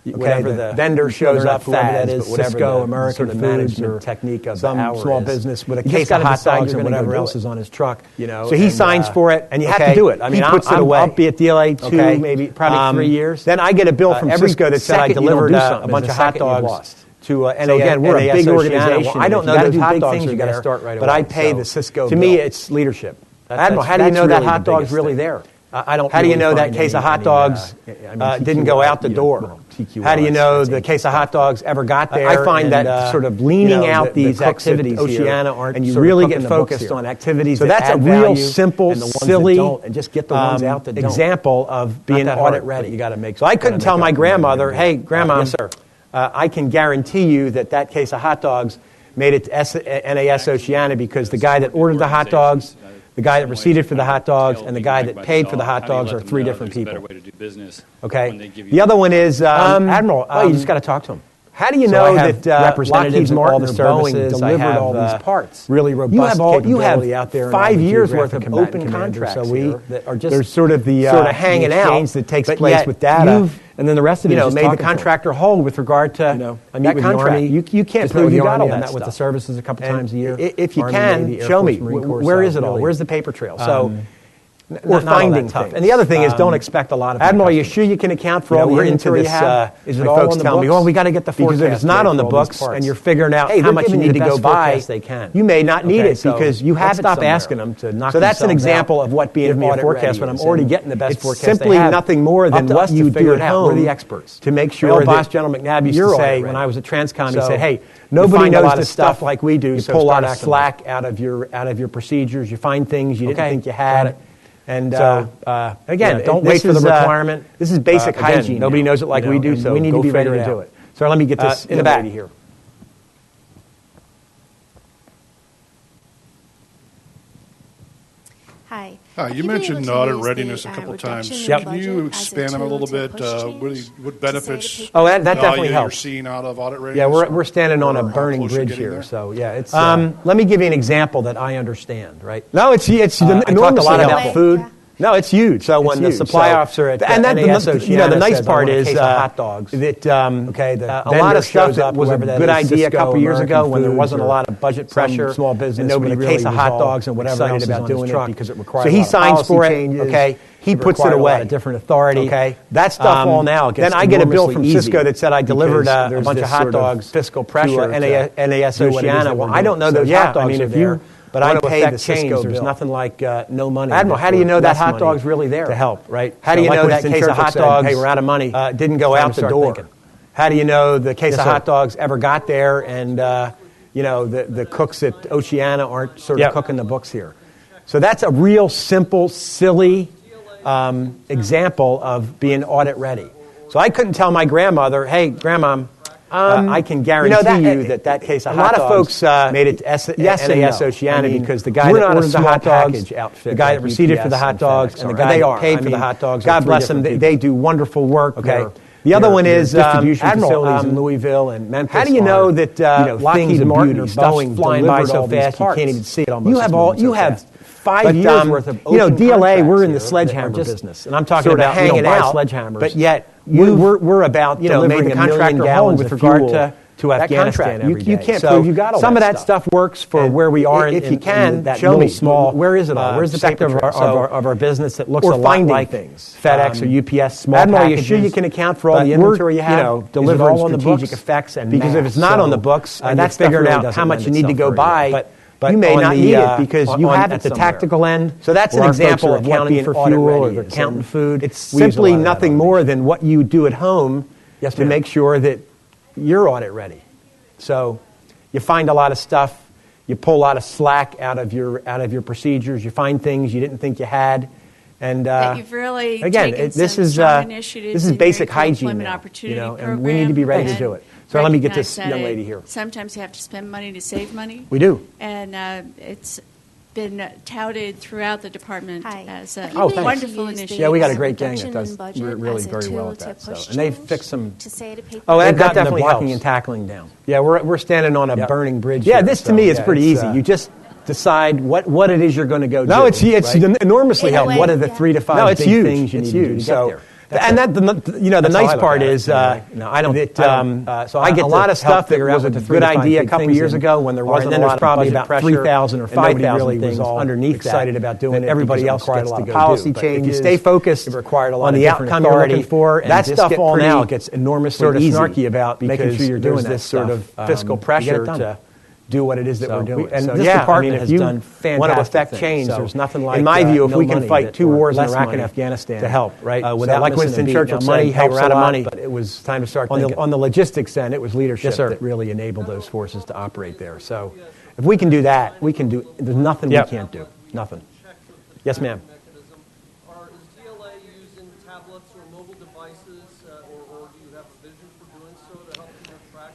whatever the vendor shows up, that is Cisco, American Management technique of some small business with a case of hot dogs or whatever else is on his truck. So he signs for it, and you have to do it. I mean, I'll be at DLA 2, maybe probably 3 years. Then I get a bill from Cisco that said I delivered a bunch of hot dogs. So again, we're a big organization. I don't know those hot dogs you got to start right away. But I pay the Cisco. To me, it's leadership. Admiral, how do you know that hot dog's really there? I don't. How do you know that case of hot dogs didn't go out the door? How do you know the case of hot dogs ever got there? I find that sort of leaning out these activities Oceana aren't, and you really get focused on activities. So that's a real simple, silly, and just get the ones out that example of being audit ready. You got to make. So I couldn't tell my grandmother, "Hey, Grandma, yes, sir. I can guarantee you that case of hot dogs made it to NAS Oceana because the guy that ordered the hot dogs, the guy that receipted for the hot dogs, and the guy that paid for the hot dogs are three different people." Okay. The other one is Admiral. You just got to talk to him. How do you know that representatives of all the services delivered all these parts? Really robust capability out there. 5 years worth of open contracts that are just there's sort of hanging out that takes place with data. And then the rest of it is made the contractor whole with regard to that contract. You can't prove you got all that stuff. With the services a couple times a year. If you can, show me. Where is it all? Where's the paper trail? So we're finding things. And the other thing is don't expect a lot of Admiral, are you sure you can account for all the inventory you have? Is it all on the books? Well, we got to get the forecast. Because if it's not on the books and you're figuring out how much you need to go buy, you may not need it because you have stopped asking them to knock. So that's an example of what being audit forecast when I'm already getting the best forecast. Simply nothing more than what you do at home. We're the experts to make sure. Boss General McNabb used to say when I was at Transcom, he said, "Hey, nobody knows this stuff like we do. So pull a lot of slack out of your procedures. You find things you didn't think you had." And again, don't wait for the requirement. This is basic hygiene. Nobody knows it like we do, so we need to be ready to do it. So let me get this in the back here. Hi. You mentioned audit readiness a couple times. Can you expand on a little bit what benefits that definitely helps. You're seeing out of audit readiness? Yeah, we're standing on a burning bridge here. So, yeah, it's... let me give you an example that I understand, right? No, it's enormously talk a lot about food. No, it's huge. So when the supply officer at NAS Oceana the nice part is hot dogs. That a lot of stuff that was a good idea a couple years ago when there wasn't a lot of budget pressure, small business, and nobody really case of hot dogs and whatever else about doing it because it requires. So he signs for it. Okay, he puts it away. A different authority. Okay, that stuff all now gets. Then I get a bill from Cisco that said I delivered a bunch of hot dogs. Fiscal pressure. NAS Oceana. Well, I don't know those hot dogs are there. But I pay the Cisco bill. There's nothing like no money. Admiral, how do you know that hot dog's really there? To help, right? How do you know that case of hot dogs, hey, we're out of money, didn't go out the door? How do you know the case of hot dogs ever got there and, the cooks at Oceana aren't sort of cooking the books here? So that's a real simple, silly example of being audit ready. So I couldn't tell my grandmother, hey, Grandma, I can guarantee that case of hot dogs. A lot of folks made it to NAS Oceana because the guy that ordered the hot dogs, the guy that receipted for the hot dogs, and the guy that paid for the hot dogs. God bless them. They do wonderful work. Okay. The other one is distribution facilities in Louisville and Memphis. How do you know that Lockheed Martin or Boeing flying by so fast you can't even see it almost? You have 5 years worth of DLA. We're in the sledgehammer business, and I'm talking about hanging out sledgehammers. But yet we're about delivering the contractor home with regard to Afghanistan every day. You can't prove you got all some of that stuff works for where we are. If you can, show me small. Where is it all? Where's the sector of our business that looks a lot like things? FedEx or UPS, small packages. Are you sure you can account for all the inventory you have? Delivering strategic effects and because if it's not on the books, that's figuring out how much you need to go buy. But you may not need it because you have it at the tactical end. So that's an example of accounting for fuel or accounting food. It's simply nothing more than what you do at home to make sure that you're audit ready. So you find a lot of stuff. You pull a lot of slack out of your procedures. You find things you didn't think you had. And you've really again, this is basic hygiene now, and we need to be ready to do it. So let me get this young lady here. Sometimes you have to spend money to save money. We do. And it's been touted throughout the department as a wonderful initiative. Yeah, we got a great gang that does really very well at that. And they've fixed some. That definitely helps. Blocking and tackling down. Yeah, we're standing on a burning bridge. Yeah, this to me is pretty easy. You just decide what it is you're going do. No, it's enormously helpful. What are the 3 to 5 big things you need to do to get there? And that the nice part is I don't. So I get a lot of stuff that was a good idea a couple years ago when there wasn't a lot of probably about 3,000 or 5,000 things underneath excited about doing it. Everybody else gets to go policy changes. If you stay focused on the outcome you're looking for, that stuff all now gets enormously snarky about making sure you're doing this sort of fiscal pressure to do what it is that we're doing. And this department has done fantastic want to affect change. There's nothing like, in my view, if we can fight 2 wars in Iraq and Afghanistan to help, right? Without like Winston Churchill money, hey, we're out of money. But it was time to start thinking. On the logistics end, it was leadership that really enabled those forces to operate there. So if we can do that, we can do. There's nothing we can't do. Nothing. Yes, ma'am.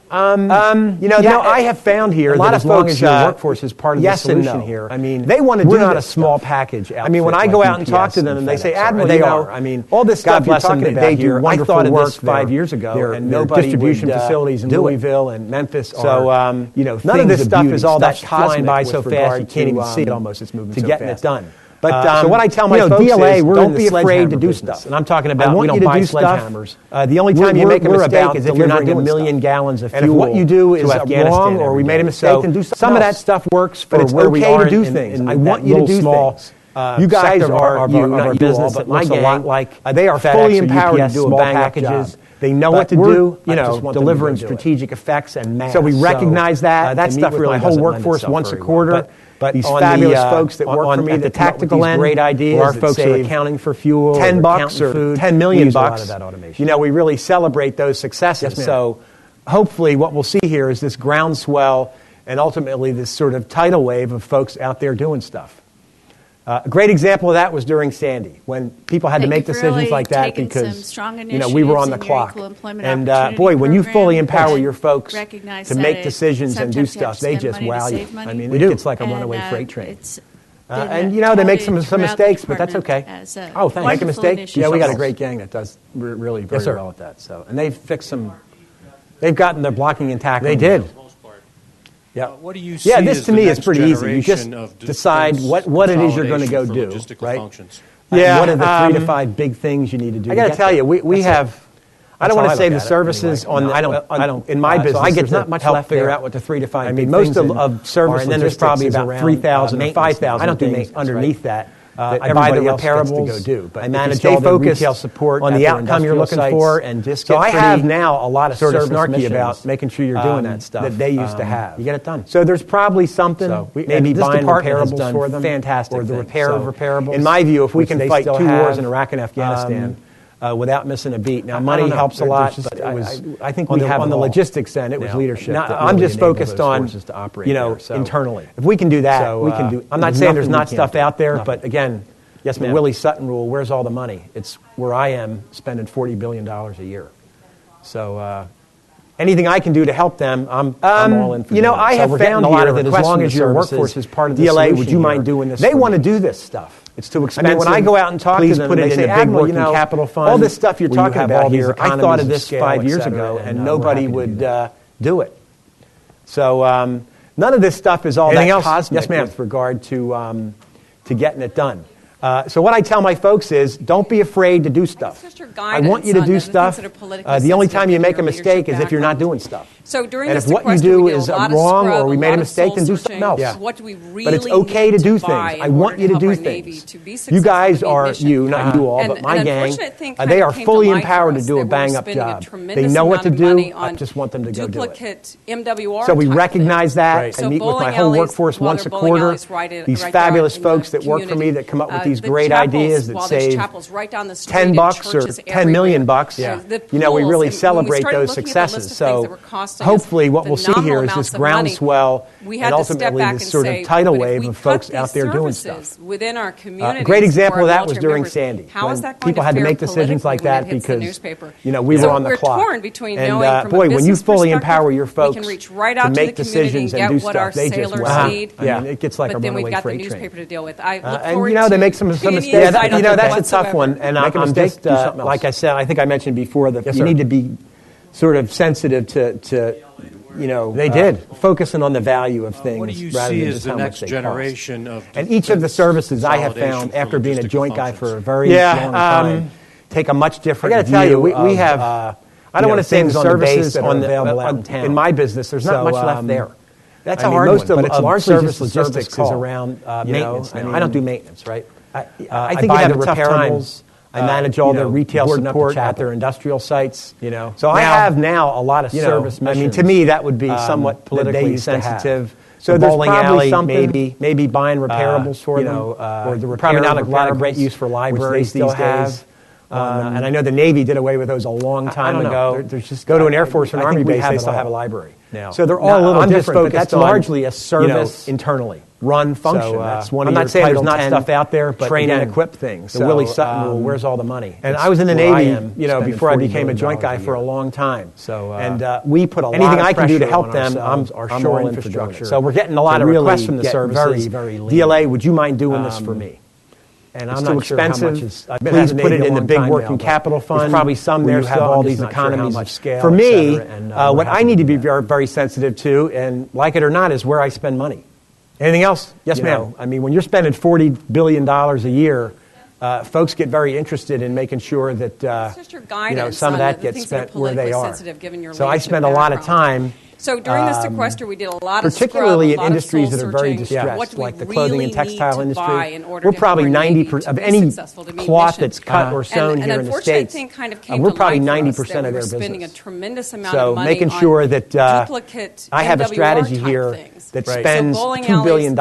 I have found here a lot of folks. Your workforce is part of the solution here. I mean, they want to do. We're not a small package outfit. I mean, when I go out and talk to them, and they say, "Admiral, they are." I mean, all this stuff you're talking about here. I thought of this 5 years ago, and nobody distribution facilities in Louisville and Memphis. So, none of this stuff is all that flying by so fast you can't even see it. Almost, it's moving so fast. Getting it done. But so what I tell my folks DLA, is, don't be afraid to do stuff. And I'm talking about we don't buy sledgehammers. The only time you make a mistake is if you're not doing 1 million gallons of fuel. And if what you do is wrong or we made a mistake, then do some of that stuff works for where we are to do things. I want you to do things. You guys are our business, but my gang, they are fully empowered to do small packages. They know what to do, delivering strategic effects and mass. So we recognize that. That stuff really, my whole workforce once a quarter. But these fabulous folks that work for me, the tactical end, great ideas, our folks are accounting for fuel, $10 or food, $10 million. We really celebrate those successes. So hopefully, what we'll see here is this groundswell, and ultimately this sort of tidal wave of folks out there doing stuff. A great example of that was during Sandy, when people had to make decisions like that because we were on the clock. And boy, when you fully empower your folks to make decisions and do stuff, they just wow you. I mean, it's like a runaway freight train. And, they make some mistakes, but that's okay. Oh, thanks. Make a mistake? Yeah, we got a great gang that does really very well at that. So, and they've fixed they've gotten their blocking and tackling. They did. Yeah. What do you see? Yeah, this to me is pretty easy. You just decide what it is you're going to go do, right? Functions. Yeah. What are the 3 to 5 big things you need to do? I got to tell you, we have. I don't want to say the services on. I don't. In my business, I get not much help figure out what the 3 to 5. I mean, most of service, and then there's probably about 3,000 or 5,000. I don't do maintenance underneath that. I buy the reparables. To go do, but I manage all the retail support on the outcome you're looking for, and just so I have now a lot of sort of snarky about making sure you're doing that stuff that they used to have. You get it done. So there's probably something. Maybe buying reparables for them, fantastic, or the repair of reparables. In my view, if we can fight 2 wars in Iraq and Afghanistan without missing a beat. Now, money helps a lot, but I think we have on the logistics end, it was leadership. I'm just focused on, internally. If we can do that, we can do. I'm not saying there's not stuff out there, but again, yes, the Willie Sutton rule, where's all the money? It's where I am spending $40 billion a year. So anything I can do to help them, I'm all in for I have found a lot of that as long as your workforce is part of the DLA, would you mind doing this? They want to do this stuff. It's too expensive. I mean, when I go out and talk to them, they say, Admiral, big working capital fund. All this stuff you're talking about here, I thought of this 5 years ago, and nobody would do it. So none of this stuff is all that cosmic with regard to getting it done. So what I tell my folks is, don't be afraid to do stuff. I want you to do stuff. The only time you make a mistake is if you're not doing stuff. So during and if what you do is wrong or we made a mistake, then do something else. What do we really but it's okay to do things. I want you to do things. You guys are, not you all, but my gang, they are fully empowered to do a bang-up job. They know what to do. I just want them to go do it. So we recognize that. I meet with my whole workforce once a quarter. These fabulous folks that work for me that come up with these great ideas that save $10 or $10 million. We really celebrate those successes. So hopefully what we'll see here is this groundswell and ultimately this sort of tidal wave of folks out there doing stuff. Within our community, a great example of that was during Sandy. When people had to make decisions like that because we were on the clock. And boy, when you fully empower your folks to make decisions and do stuff, they just it gets like a runaway freight train. And they make some mistakes. That's a tough one. And I'm just, like I said, I think I mentioned before that you need to be sort of sensitive to they did focusing on the value of things. What do you rather see than as just the how next much generation of and each of the services I have found after being a joint guy for a very long time take a much different view. I got to tell you, we have. I don't want to say the services that are available out in town. In my business, there's not much left there. That's a hard one, but it's largely just logistics is around maintenance. I don't do maintenance, right? I think buy the reparables. I manage all their retail support at their industrial sites. So I have now a lot of service missions. I mean, to me, that would be somewhat politically sensitive. So there's probably something, maybe buying reparables for them, or the probably not a lot of great use for libraries these days. And I know the Navy did away with those a long time ago. There's just go to an Air Force or an Army base, they still have a library. So they're all a little different, but that's largely a service internally run function. That's one of I'm not saying there's not stuff out there, but train and equip things. The Willie Sutton rule, where's all the money? And I was in the Navy, before I became a joint guy for a long time. So and we put a lot of anything I can do to help them. I'm all in for doing it. So we're getting a lot of requests from the services. DLA, would you mind doing this for me? And I'm not sure how much is. Please put it in the big working capital fund. There's probably some there still. Have all these economies of scale. For me, what I need to be very, very sensitive to, and like it or not, is where I spend money. Anything else? Yes, ma'am. I mean, when you're spending $40 billion a year, folks get very interested in making sure that some of that gets spent where they are. So I spend a lot of time. So during the sequester, we did a lot of particularly in industries that are very distressed, like the clothing and textile industry. We're probably 90% of any cloth that's cut or sewn here in the States. We're probably 90% of their business. So making sure that I have a strategy here that spends $2 billion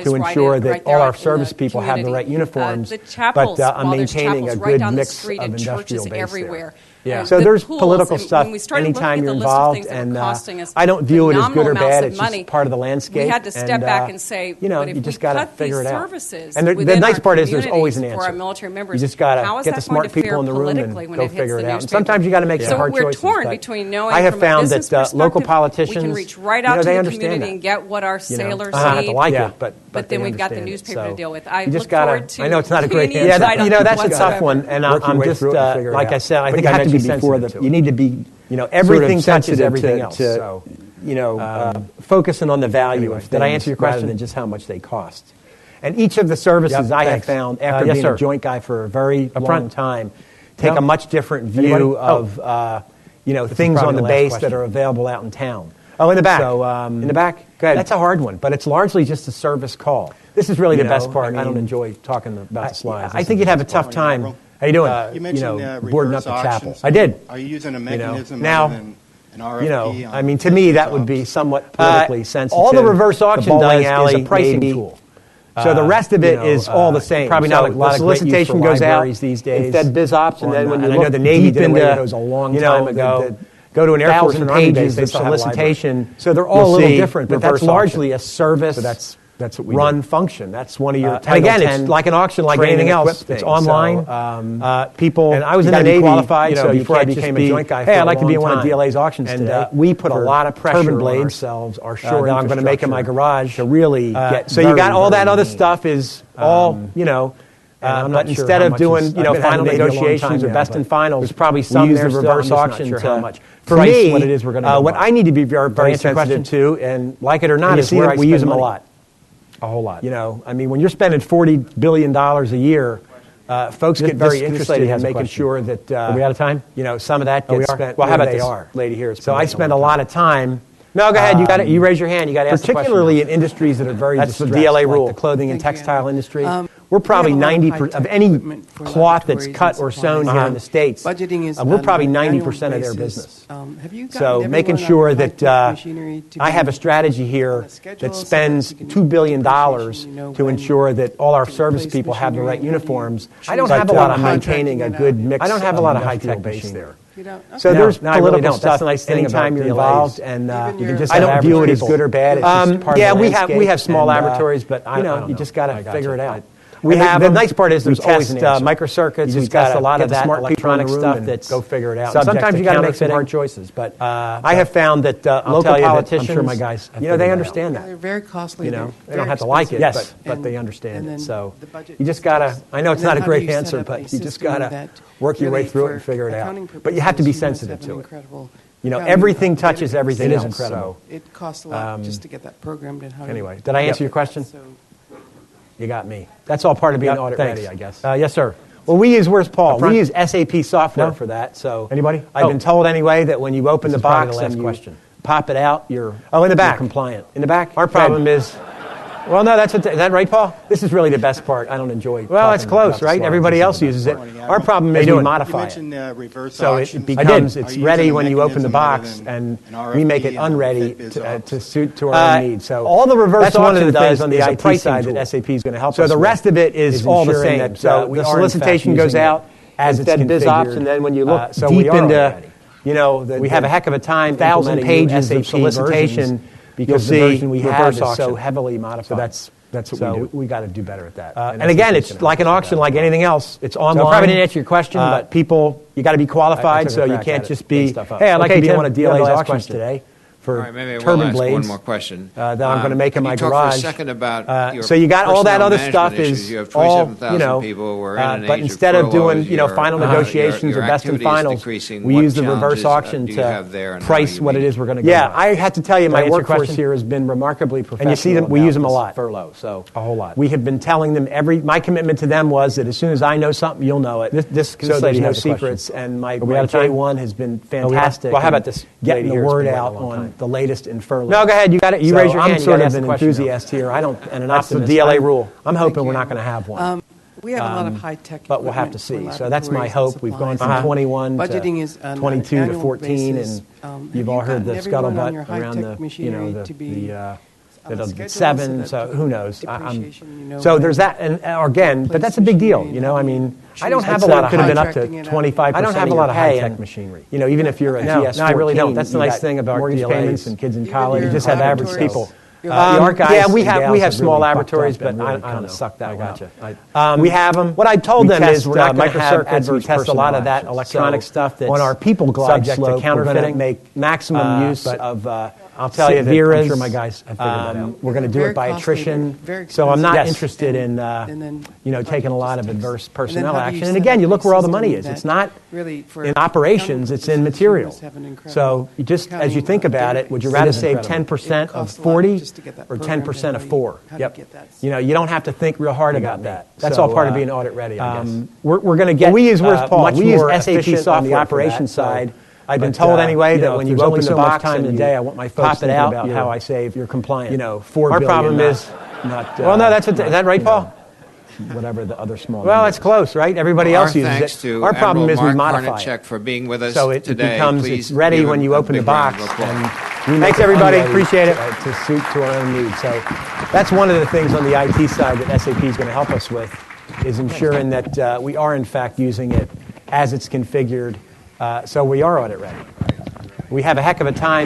to ensure that all our service people have the right uniforms, but I'm maintaining a good mix of industrial base there. Yeah. So there's political stuff anytime you're involved, and I don't view it as good or bad. It's just part of the landscape. We had to step back and say, you just got to figure it out. And the nice part is there's always an answer for our military members. You just got to get the smart people in the room and go figure it out. And sometimes you got to make some hard choices. So we're torn between knowing I have from a found business that local politicians, we can reach right out to the community and get what our sailors need. I have to like it, but then we've got the newspaper to deal with. I look forward to. I know it's not a great answer. Yeah, that's a tough one, and I'm just like I said. I think I have to be sensitive. You need to be, everything touches everything else. Focusing on the value of things. Did I answer your question? Rather than just how much they cost. And each of the services I have found, after being a joint guy for a very long time, take a much different view of things on the base that are available out in town. Oh, in the back. So, in the back? Go ahead. That's a hard one, but it's largely just a service call. This is really the best part. I don't enjoy talking about the slides. I think you'd have a tough time. How you doing? You mentioned boarding up the chapel. Auctions. I did. Are you using a mechanism now, other than an RFP? to me, that would be somewhat politically sensitive. All the reverse auction does is a pricing tool. So the rest of it is all the same. Probably not a lot of solicitation goes out these days. Instead, biz ops, and then when you look the Navy did away with those a long time ago. Go to an Air Force and Army base, they solicitation. So they're all a little different, but that's largely a service. So that's what we run function. That's one of your. And again, it's like an auction, like anything else. It's online. People. And I was in the Navy qualified, so before I became a joint guy. Hey, I'd like to be in one of DLA's auctions today. And we put a lot of pressure on ourselves. Our shore I'm going to make in my garage to really get. So you got all that other stuff is all but instead of doing final negotiations or best and finals, there's probably some there reverse auction to. For me, what it is we're going to what I need to be very sensitive to, and like it or not, is where we use them a lot. A whole lot. When you're spending $40 billion a year, folks get very interested in making sure that. Are we out of time? Some of that gets spent. Well, how about this lady here? So I spend a lot of time. No, go ahead. You got it. You raise your hand. You got to ask the question. Particularly in industries that are very distressed, the DLA rule, like the clothing and textile industry. We're probably 90% of any cloth that's cut or sewn here in the States. We're probably 90% of their business. So making sure that I have a strategy here that spends $2 billion to ensure that all our service people have the right uniforms. I don't have a lot of maintaining a good mix. I don't have a lot of high-tech base there. So there's political stuff. That's the nice thing anytime you're involved, and you can just I don't view it as good or bad. It's just part of the we have small laboratories, but you just got to figure it out. We have the nice part is there's always microcircuits. We've got a lot of that electronic stuff. That's go figure it out. Sometimes you got to make some hard choices, but I have found that local politicians, I'm sure my guys, they understand that. They're very costly. They don't have to like it, but they understand it. So you just got to. I know it's not a great answer, but you just got to work your way through it and figure it out. But you have to be sensitive to it. Everything touches everything else. So it costs a lot just to get that programmed and how. Anyway, did I answer your question? You got me. That's all part of being audit ready, I guess. Yes, sir. Well, where's Paul? We use SAP software for that. So anybody? I've been told anyway that when you open the box and you pop it out, you're in the back compliant. In the back. Our problem is. Well, no, is that right, Paul? This is really the best part. I don't enjoy. Well, it's close, right? Everybody else uses it. Our problem is we modify it. So it becomes it's ready when you open the box, and we make it unready to suit to our own needs. So all the reverse auction does on the IT side that SAP is going to help us. So the rest of it is all the same. So the solicitation goes out as it's biz ops, and then when you look deep into, we have a heck of a time. 1,000 pages of solicitation. Because the version we have is so heavily modified. So that's what we do. We got to do better at that. And again, it's like an auction, like anything else. It's online. So I probably didn't answer your question, but people, you got to be qualified, so you can't just be, hey, I'd like to be on a DLA's auction today. For turbine blades. One more question that I'm going to make in my garage. For a second about your so you got all that other stuff issues. is all people who are in but instead of doing final negotiations or best and finals, we use the reverse auction to price what it is we're going to go. Yeah, I have to tell you, my workforce here has been remarkably professional. And you see them, we use them a lot. Furlough, so a whole lot. We have been telling them my commitment to them was that as soon as I know something, you'll know it. So there's no secrets, and my J1 has been fantastic. Well, how about this? Getting the word out on the latest in furlough. No, go ahead. You got it. You raise your hand. I'm sort of an enthusiast here. And an optimist. That's the DLA rule. I'm hoping we're not going to have one. We have a lot of high-tech but we'll have to see. So that's my hope. We've gone from 21 to 22 to 14, and you've all heard the scuttlebutt around the schedule, 7, so so who knows? depreciation, you know, So when there's that, and again, but that's a big deal. You know, I mean, I don't have a lot of could have been up to contracting, 25%. I don't have a lot of high-tech machinery. You know, even if you're a GS14, no, I really don't. That's the nice thing about mortgage payments and kids in college. You just have average people. The art guys, yeah, we have small laboratories, but I don't suck that one. We have them. What I told them is we're not going to have adverse. Test a lot of that electronic stuff that's on our people glide subject to counterfeiting. Make maximum use of. I'll tell you that I'm sure my guys have figured that out. We're going to do it by attrition. So I'm not interested in taking a lot of adverse personnel action. And again, you look where all the money is. It's not in operations, it's in materials. So just as you think about it, would you rather save 10% of 40 or 10% of 4? Yep. You know, you don't have to think real hard about that. That's all part of being audit ready, I guess. We're going to get much more SAP software on the operations side. I've been told anyway that when you open the box time in the day, I want my folks to pop it out how I save your compliant. You know, our problem is not. Well, no, is that right, Paul? Whatever the other small. Well, it's close, right? Everybody else uses it. Our problem is we modify it. Harnitchek for being with us so it today. Becomes it's ready when you open the box. And thanks everybody, appreciate it. To suit to our own needs. So that's one of the things on the IT side that SAP is going to help us with, is ensuring that we are in fact using it as it's configured. So we are audit ready. We have a heck of a time.